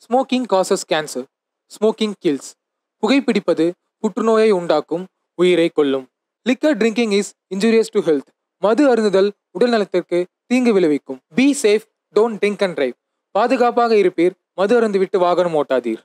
Smoking causes cancer. Smoking kills. புகைப்பிடிப்பது புற்றுநோயை உண்டாக்கும், உயிரை கொல்லும். Liquor drinking is injurious to health. மது அருந்துதல் உடல் நலத்திற்கு தீங்கு விளைவிக்கும். Be safe, don't drink and drive. பாதுகாப்பாக இருப்பீர், மது அருந்துவிட்டு வாகனம் ஓட்டாதீர்.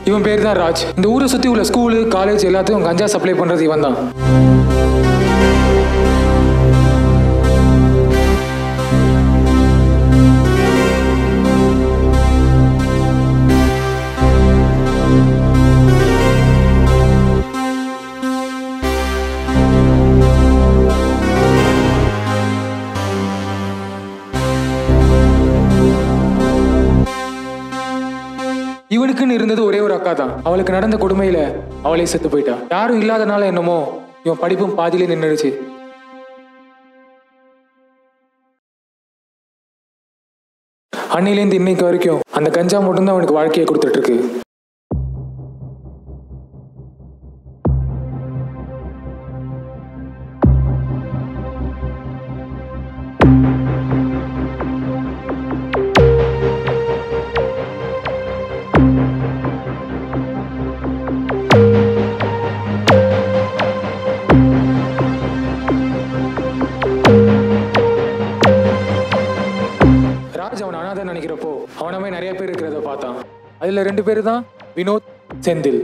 இவன் பேர் தான் ராஜ். இந்த ஊரை சுற்றி உள்ள ஸ்கூலு, காலேஜ் எல்லாத்தையும் கஞ்சா சப்ளை பண்ணுறது இவன் தான். இவனுக்குன்னு இருந்தது ஒரே ஒரு அக்கா தான். அவளுக்கு நடந்த கொடுமையில அவளே செத்து போயிட்டா. யாரும் இல்லாதனால என்னமோ இவன் படிப்பும் பாதியிலே நின்றுடுச்சு. அன்னையிலேருந்து இன்னைக்கு வரைக்கும் அந்த கஞ்சா மட்டும்தான் அவனுக்கு வாழ்க்கையை கொடுத்துட்டு இருக்கு. அவன் அனாதை நினைக்கிறப்போ அவனமே நிறைய பேர் இருக்கிறத பார்த்தான். அதுல 2 பேர் தான் வினோத், செந்தில்.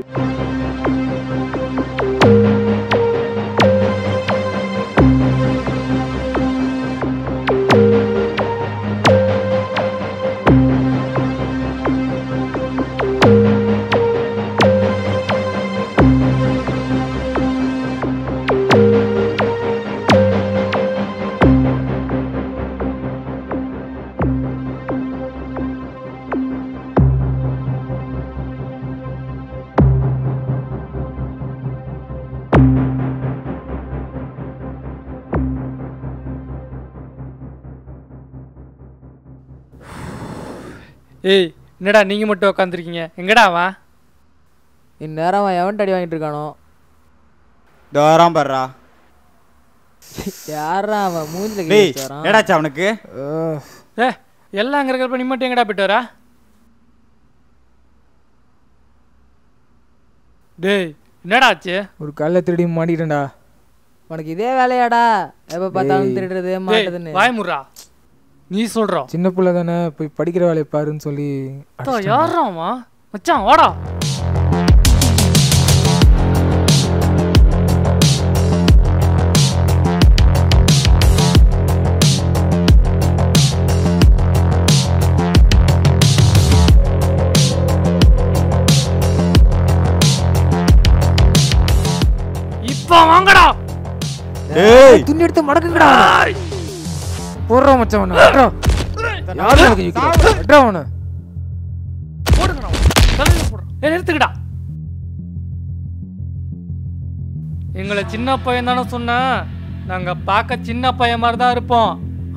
ஏய், என்னடா நீங்கள் மட்டும் உட்காந்துருக்கீங்க? எங்கடா அவன்? இந்நேரம் அவன் எவன் அடி வாங்கிட்டு இருக்கானோ? தோறான் பர்றா. யாரா அவன்? மூஞ்சில டேய், என்னடாச்சு அவனுக்கு? எல்லாம் அங்கே இருக்கிறப்ப நீ மட்டும் எங்கடா போயிட்டு வரா? டேய், என்னடா ஆச்சு? ஒரு கல்லை திருடி மாட்டிட்டேன்டா. உனக்கு இதே வேலையாடா? எப்போ பார்த்தாலும் திருடுறது மாட்டதுன்னு. வாய் முறா, நீ சொல்கிறோம். சின்ன பிள்ளை தானே, போய் படிக்கிற வேலையை பாருன்னு சொல்லி. யாராமா மச்சான்? வாடா. இப்போ வாங்கடா. ஏய், துணி எடுத்து மடக்குங்கடா. போடுறோம் மச்சான். எடுத்துக்கிட்டா. எங்களை சின்ன பையன் தானே சொன்ன. நாங்க பார்க்க சின்ன பையன் மாதிரி தான் இருப்போம்,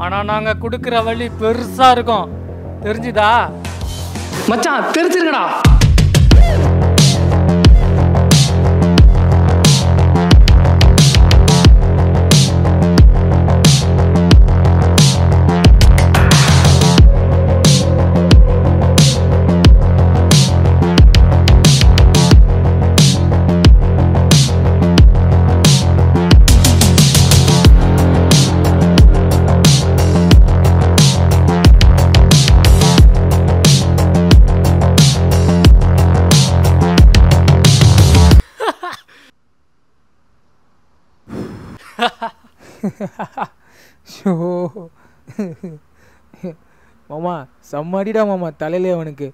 ஆனா நாங்க கொடுக்குற வழி பெருசா இருக்கும். தெரிஞ்சுதா மச்சான்? தெரிஞ்சிருக்கடா. ஷோ மாமா செம்மடிடா மாமா தலையிலே அவனுக்கு.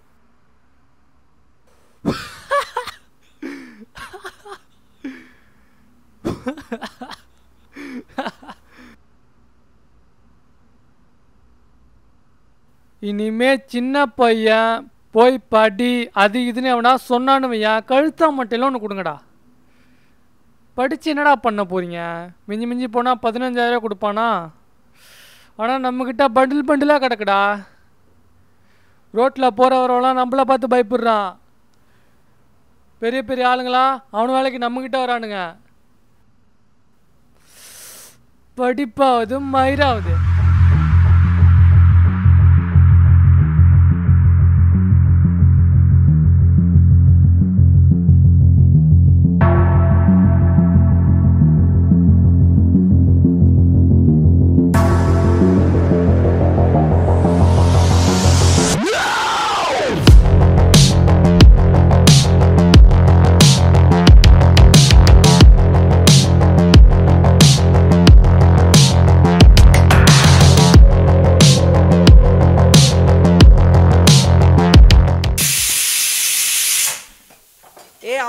இனிமே சின்ன பையன் போய் படி அது இதுன்னு அவனா சொன்னான்னு வையா, கழுத்தா மட்டும் ஒன்று கொடுங்கடா. படித்து என்னடா பண்ண போகிறீங்க? மிஞ்சி மிஞ்சி போனால் 15,000 கொடுப்பானா? ஆனால் நம்மக்கிட்ட பண்டில் பண்டிலாக கிடக்குடா. ரோட்டில் போகிறவரெல்லாம் நம்மளை பார்த்து பயப்படுறான். பெரிய பெரிய ஆளுங்களா அவனு வேலைக்கு நம்மக்கிட்ட வரானுங்க. படிப்பாவது மயிராவது.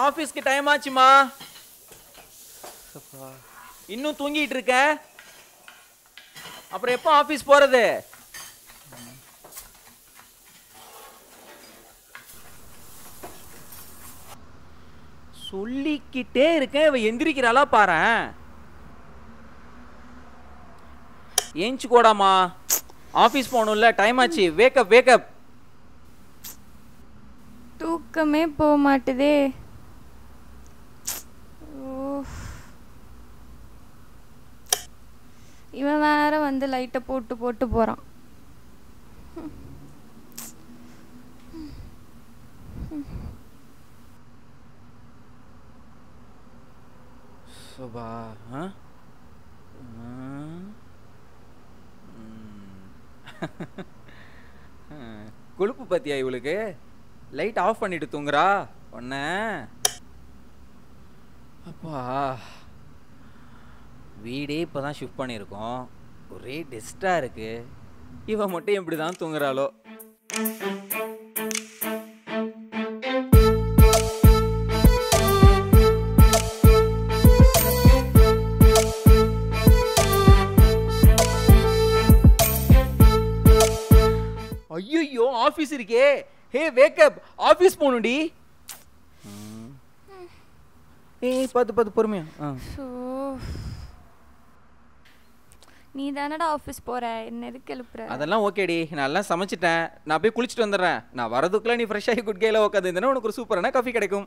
ஆபீஸ்க்கு டைம் ஆச்சுமா. இன்னும் தூங்கிட்டு இருக்க. அப்புறம் எப்போ ஆபீஸ் போறது? சொல்லிக்கிட்டே இருக்கேன், இவ எந்திரிக்கிறாளா பாரேன். ஏஞ்சுக்கோடாமா, ஆபீஸ் போகணும்ல, டைம் ஆச்சு. Wake up wake up. தூக்கமே போக மாட்டுதே. இவன் வேற வந்து லைட்டை போட்டு போட்டு போறான். சுபா கொழுப்பு பத்தியா இவளுக்கு? லைட் ஆஃப் பண்ணிட்டு தூங்குறா ஒன்ன. அப்பா வீடே இப்போதான் ஷிஃப்ட் பண்ணியிருக்கோம், ஒரே டெஸ்டா இருக்கு. இவ மட்டும் எப்படிதான் தூங்குறாளோ? ஐயோ ஆபீஸ் இருக்கே. ஹே வேக்கப், ஆபீஸ் போகணும்டி. ஏய் பார்த்து பார்த்து பொறுமையா. நீ தானடா ஆஃபீஸ் போற, என்ன எதுக்கு எழுப்புற? அதெல்லாம் ஓகேடி, நான் எல்லாம் சமைச்சிட்டேன். நான் போய் குளிச்சுட்டு வந்துடுறேன். நான் வரதுக்குள்ள நீ ஃப்ரெஷ்ஷாகி குட் கேல உட்காந்துருந்தேன்னா உனக்கு ஒரு சூப்பரான காஃபி கிடைக்கும்.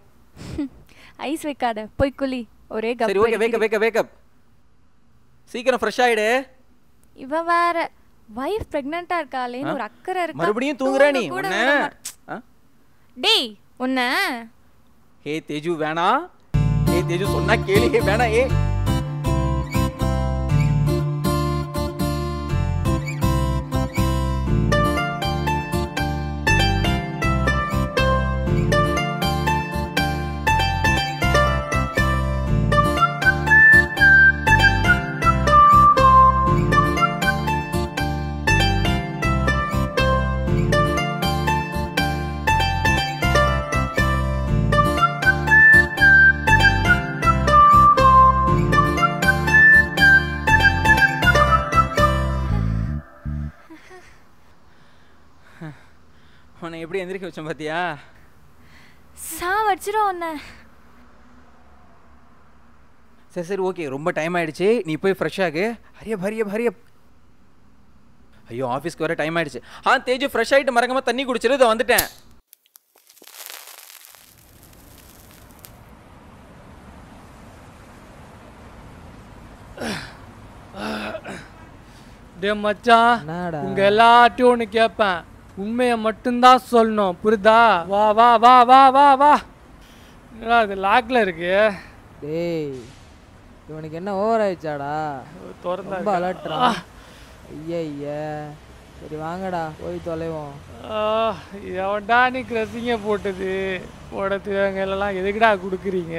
ஐஸ் வைக்காத, போய் குளி. ஒரே கப். சரி ஓகே, வேக்கப் வேக்கப் வேக்கப். சீக்கிரம் ஃப்ரெஷ் ஆயிடு. இவ வேற வைஃப் பிரெக்னன்ட்டா இருக்காளேன்னு ஒரு அக்கறை இருக்கு. மறுபடியும் தூங்குற நீ உன்ன. டேய் உன்ன. ஹே தேஜு வேணா. ஹே தேஜு சொன்னா கேளு. ஹே வேணா. ஏ உன்னை எப்படி எந்திரிக்க வச்சேன் பாத்தியா? சாவடிச்சிரும் உன்னை. சரி சரி ஓகே, ரொம்ப டைம் ஆயிடுச்சு, நீ போய் ஃப்ரெஷ் ஆகு. ஹரியப் ஹரியப் ஹரியப். ஐயோ ஆஃபீஸ்க்கு வர டைம் ஆயிடுச்சு. தேஜு ஃப்ரெஷ் ஆகிட்டு மறக்காம தண்ணி குடிச்சிரு. இதை வந்துட்டேன். டே மச்சான், உங்க எல்லாத்தையும் ஒன்று கேட்பேன், உண்மையை மட்டும்தான் சொல்லணும், புரியுதா? வா வா வா வா வா வா. என்னடா இது லாக்ல இருக்கு? டேய் இவனுக்கு என்ன ஓவர் ஆயிடுச்சாடா? திறந்தா ரொம்ப அலட்றா. ஐயா சரி வாங்கடா போய் தொலைவோம். எவன்டா நீ கிரசிங்க போட்டது போடத்துவங்க எல்லாம் எதுக்குடா கொடுக்குறீங்க?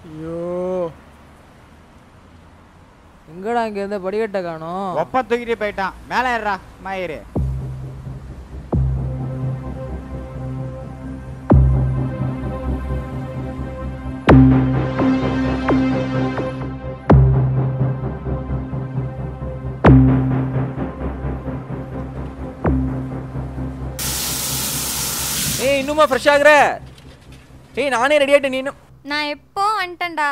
ஐயோ எங்கடா இங்கேருந்து படிக்கட்டை காணோம்? ஒப்ப தூக்கிட்டு போயிட்டான். மேலே ஏறா மயிறு. ஏய் இன்னுமா ஃப்ரெஷ் ஆகுற? ஏய் நானே ரெடி ஆயிட்டேன். நீ இன்னும் நான் எப்போ வந்துட்டேன்டா.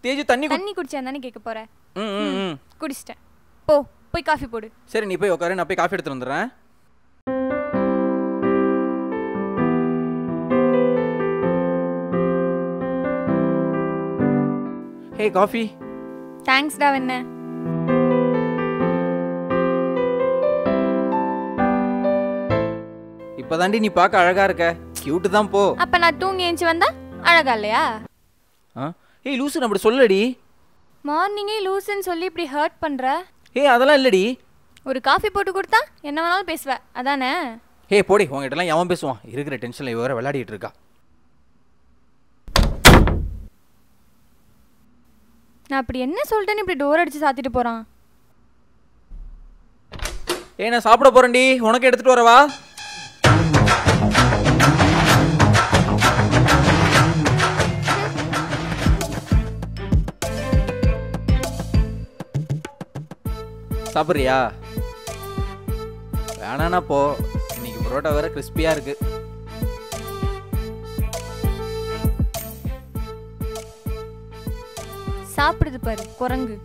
தேஜு தண்ணி தண்ணி குடிச்சேன் தானே கேட்க போற? ம் குடிச்சிட்டேன். போ போய் காஃபி போடு. சரி நீ போய் உட்காரு, நான் போய் காஃபி எடுத்துட்டு வந்துடுறேன். ஹே காஃபி. தேங்க்ஸ்டா வெண்ண. இப்போதாண்டி நீ பார்க்க அழகா இருக்க. கியூட் தான் போ. அப்ப நான் தூங்கி ஏஞ்சி வந்தா அழகா இல்லையா? ஏய் லூசு அப்படி சொல்லடி. மார்னிங்கே லூசுன்னு சொல்லி இப்படி ஹர்ட் பண்ற. ஏய் அதெல்லாம் இல்லடி. ஒரு காஃபி போட்டு கொடுத்தா என்ன வேணாலும் பேசுவ அதானே? ஹே போடி, உங்ககிட்டலாம் எவன் பேசுவான்? இருக்கிற டென்ஷனில் இவ வேற விளையாடிட்டு இருக்கா. நான் அப்படி என்ன சொல்லிட்டேன்னு இப்படி டோர் அடிச்சு சாத்திட்டு போறான். ஏய் நான் சாப்பிட போறேன்டி, உனக்கு எடுத்துட்டு வரவா? சாப்பிட்றியா? வேணாண்ணா போ. இன்னைக்கு புரோட்டா வேற கிறிஸ்பியா இருக்கு. சாப்பிடுது பாரு குரங்கு.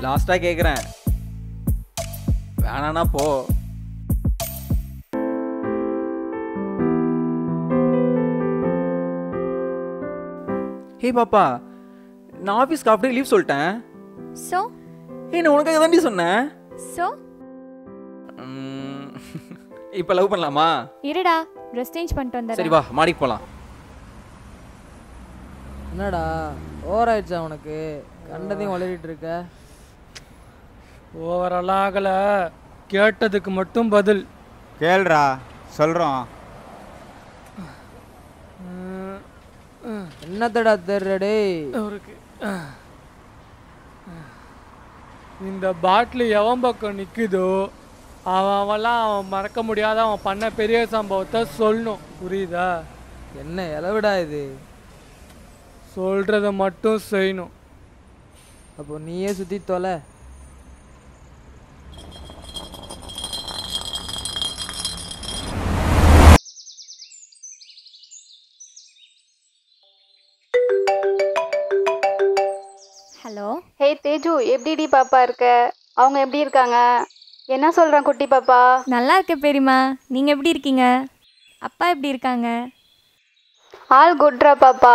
லாஸ்டா கேக்குறேன், வேணாண்ணா போ. ஹே பாப்பா, நான் ஆஃபீஸ்க்கு அப்படியே லீவ் சொல்லிட்டேன். சோ ஏய் நான் உனக்காக தாண்டி சொன்னேன். சோ இப்போ லவ் பண்ணலாமா? இருடா ட்ரெஸ் சேஞ்ச் பண்ணிட்டு வந்தேன். சரி வா மாடிக்கு போலாம். என்னடா ஓவர் ஆயிடுச்சா உனக்கு? கண்டதையும் வளரிட்டு இருக்க. ஓவரெல்லாம் ஆகலை, கேட்டதுக்கு மட்டும் பதில். கேளுடா சொல்கிறோம். என்னத்தடா தெரியடே அவருக்கு இந்த பாட்டில் எவன் பக்கம் நிற்குதோ அவன்லாம் அவன் மறக்க முடியாத அவன் பண்ண பெரிய சம்பவத்தை சொல்லணும், புரியுதா? என்ன இலவிடா இது? சொல்கிறத மட்டும் செய்யணும். அப்போ நீயே சுற்றி தொலை. ஹலோ. ஹே தேஜு, எப்படிடி பாப்பா இருக்க? அவங்க எப்படி இருக்காங்க? என்ன சொல்கிறான் குட்டி பாப்பா? நல்லா இருக்க பெரியம்மா, நீங்கள் எப்படி இருக்கீங்க? அப்பா எப்படி இருக்காங்க? ஆல் குட்ரா பாப்பா.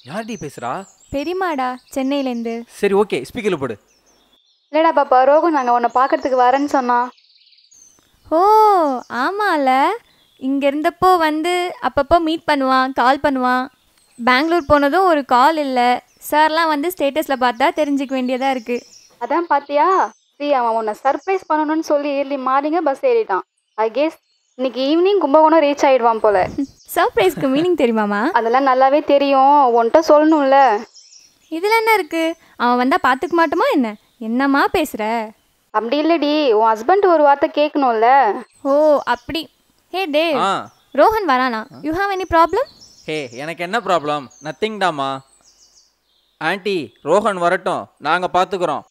யார்டி பேசுறா? பெரியம்மாடா, சென்னையிலேருந்து. சரி ஓகே, ஸ்பீக்கரில் போடு. இல்லைடா பாப்பா, ரோகன் நாங்கள் உன்னை பார்க்கறதுக்கு வரேன்னு சொன்னான். ஓ ஆமாம்ல, இங்கே இருந்தப்போ வந்து அப்பப்போ மீட் பண்ணுவான், கால் பண்ணுவான். பெங்களூர் போனதும் ஒரு கால் இல்லை. சார்லாம் வந்து ஸ்டேட்டஸில் பார்த்தா தெரிஞ்சிக்க வேண்டியதாக இருக்குது. அதான் பார்த்தியா? சரி, அவன் உன்னை சர்ப்ரைஸ் பண்ணணும்னு சொல்லி ஏர்லி மார்னிங்காக பஸ் ஏறிட்டான். ஐ கெஸ் இன்னைக்கு ஈவினிங் கும்பகோணம் ரீச் ஆகிடுவான் போல. சர்ப்ரைஸ்க்கு மீனிங் தெரியுமாமா? அதெல்லாம் நல்லாவே தெரியும், உன்கிட்ட சொல்லணும்ல. இதில் என்ன இருக்குது? அவன் வந்தால் பார்த்துக்க மாட்டோமா என்ன? என்னம்மா பேசுகிற? அப்படி இல்லடி, உன் ஹஸ்பண்ட் ஒரு வார்த்தை கேட்கணும்ல. ஓ அப்படி. ஹே டேவ், ஆ ரோஹன் வரானா? You have any problem? Hey எனக்கு என்ன ப்ராப்ளம்? நத்திங் டாமா. ஆண்டி ரோஹன் வரட்டும், நாங்கள் பார்த்துக்குறோம்.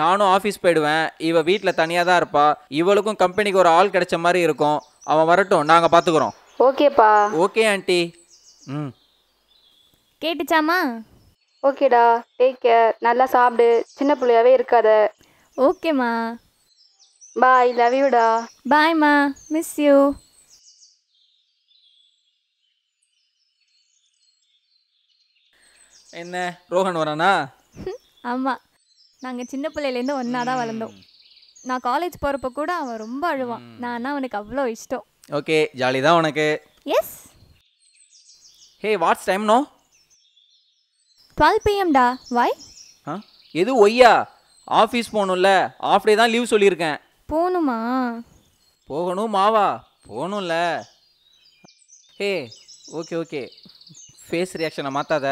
நானும் ஆஃபீஸ் போயிடுவேன், இவ வீட்டில் தனியாக தான் இருப்பா. இவளுக்கும் கம்பெனிக்கு ஒரு ஆள் கிடைச்ச மாதிரி இருக்கும். அவன் வரட்டும், நாங்கள் பார்த்துக்குறோம். ஓகேப்பா. Okay aunty. ம் கேட்டுச்சாமா? ஓகேடா, டேக் கேர், நல்லா சாப்பிடு, சின்ன பிள்ளையாவே இருக்காத. ஓகேம்மா, பாய், லவ் யூடா. பாய்மா, மிஸ் யூ. என்ன ரோஹன் வரானா? ஆமாம், நாங்கள் சின்ன பிள்ளையிலேருந்து ஒன்றா தான் வளர்ந்தோம். நான் காலேஜ் போகிறப்ப கூட அவன் ரொம்ப அழுவான். நான் அவனுக்கு அவ்வளோ இஷ்டம். ஓகே ஜாலி தான் உனக்கு. Yes. Hey what's time no? 12 PM டா. வாய்? ஆ எது ஒய்யா? ஆஃபீஸ் போகணும்ல, ஆஃப் டே தான் லீவ் சொல்லியிருக்கேன். போகணுமா? போகணும் மாவா, போகணும்ல. ஹே ஓகே ஓகே ஃபேஸ் ரியாக்ஷனை மாற்றாத.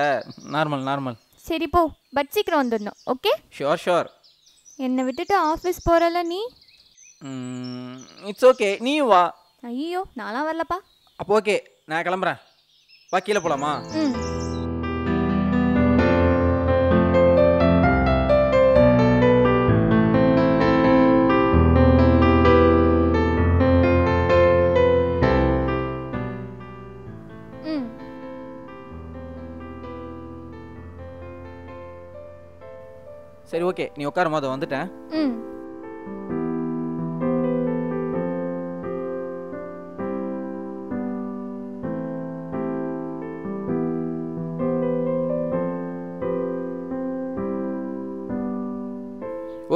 Normal normal. சரி போ, பட் சீக்கிரம் வந்துடணும். ஓகே? Sure sure. என்னை விட்டுட்டு ஆஃபீஸ் போகிறல நீ? இட்ஸ் ஓகே, நீயும் வா. ஐயோ, நான்லாம் வரலப்பா. அப்போ ஓகே, நான் கிளம்புறேன். வா, கீழே போகலாமா? ம். சரி ஓகே, நீ உட்காரும் போது வந்துட்டேன். ம்.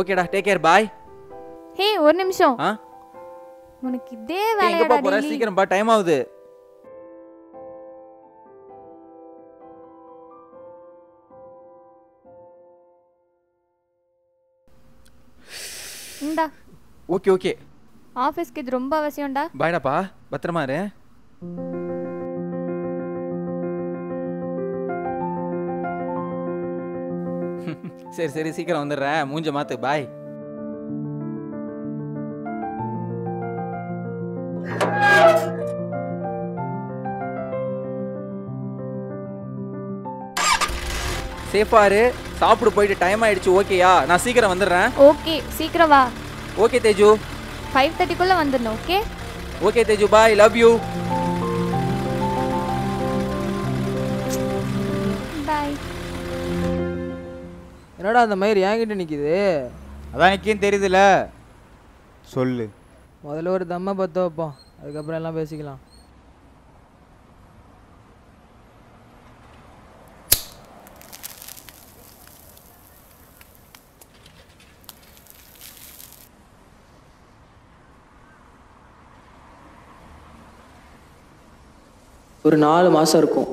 ஓகேடா, டேக் கேர், பாய். ஹே, ஒரு நிமிஷம். ஆ, உனக்கு இதே எங்க வேலையாடா போற? டெய்லி? சீக்கிரம் பா, டைம் ஆகுது. இந்தா. ஓகே ஓகே, ஆஃபீஸ்க்கு இது ரொம்ப அவசியம்டா. பாய்டாப்பா, பத்திரமா இரு. சரி சரி, சீக்கிரம் வந்துடுறேன். மூஞ்ச மாத்து, பாய். சேஃபா இரு, சாப்பிடு, போயிட்டு டைம் ஆயிடுச்சு. ஓகேயா? நான் சீக்கிரம் வந்துடுறேன். ஓகே, சீக்கிரம் வா. ஓகே தேஜு. 5:30க்குள்ள வந்துடணும். Okay? Okay Teju, bye, love you. Bye. என்னடா அந்த மயிர் என்கிட்ட நிற்கிது? அதான் நிற்கின்னு தெரியுதுல, சொல்லு. முதல்ல ஒரு தம்மை பற்ற வைப்போம், அதுக்கப்புறம் எல்லாம் பேசிக்கலாம். ஒரு 4 மாதம் இருக்கும்.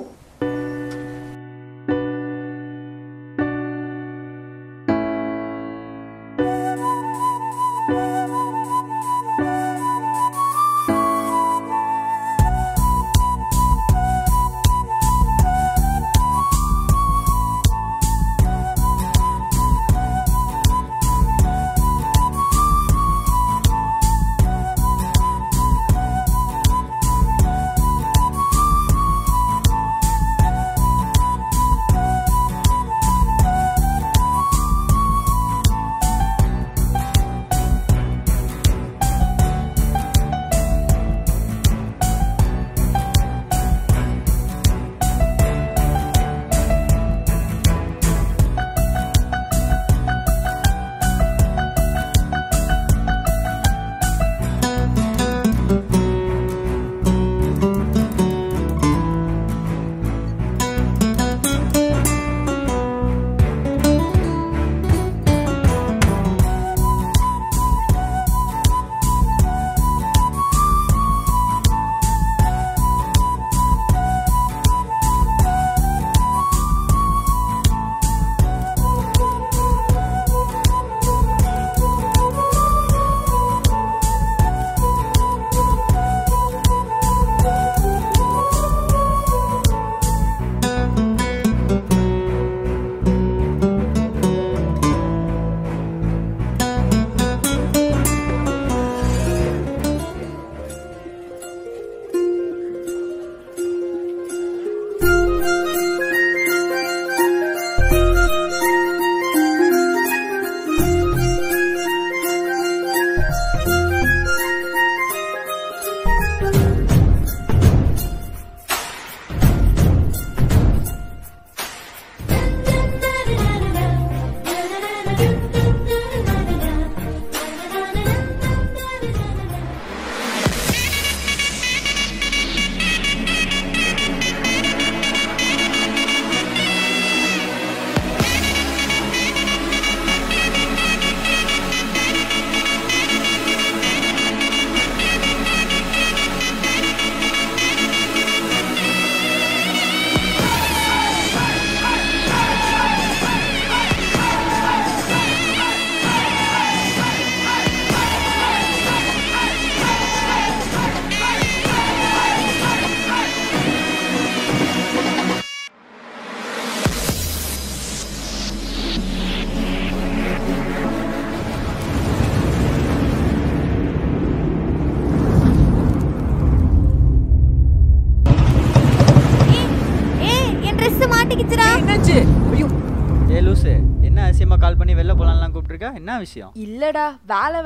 கால் பண்ணி வெளில போலாம்லாம் கூப்பிட்டுருக்க, என்ன விஷயம்? இல்லடா,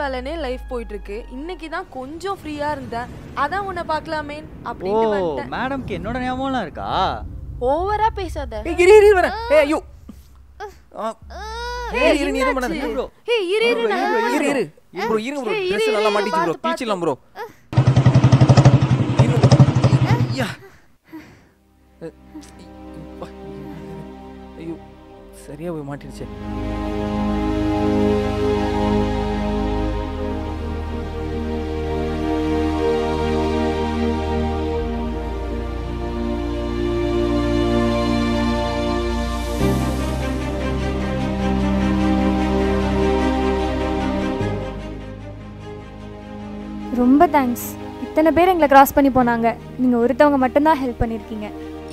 வேலைன்னே லைஃப் போயிட்டு இருக்கு. இன்னைக்கு தான் கொஞ்சம் ஃப்ரீயா இருந்தேன், அதான் உன்னை பார்க்கலாமே அப்படின்னு வந்துட்டேன். மேடம்க்கு என்னோட ஞாபகம்லாம் இருக்கா? ஓவரா பேசாத. இரு வரேன். ஐயோ இரு நீ எதுவும் பண்ணாத ப்ரோ. இரு ட்ரெஸ் நல்லா மாட்டிச்சு ப்ரோ, கிழிச்சிடலாம் ப்ரோ. ஐயோ சரியா போய் மாட்டிடுச்சு. ரொம்ப தேங்க்ஸ். இத்தனை பேர் எங்களை கிராஸ் பண்ணி போனாங்க, நீங்கள் ஒருத்தவங்க மட்டும்தான் ஹெல்ப் பண்ணியிருக்கீங்க.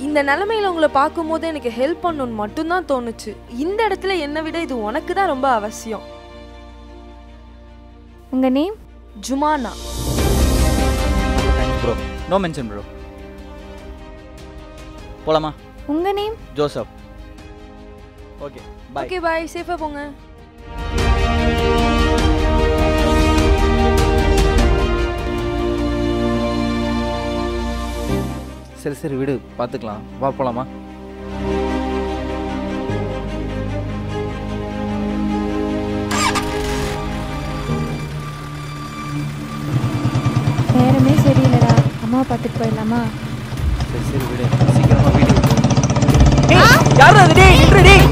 இந்த நிலைமையில உங்களை பார்க்கும்போது எனக்கு ஹெல்ப் பண்ணணும்னு மட்டும்தான் தோணுச்சு. இந்த இடத்துல என்னை விட இது உனக்கு தான் ரொம்ப அவசியம். உங்கள் name? Jumana. Thanks bro. No mention bro. போலாமா? உங்கள் name? Joseph. Okay bye. Okay bye, சேஃபாக போங்க. சரி விடு, பார்த்துக்கலாம். வா போலாமா? நேரமே சரியில்லடா, அம்மாவை பார்த்துட்டு போயிடலாமா? சரி விடு, சீக்கிரமா வீட்டுக்கு. யாரு அது? டேய்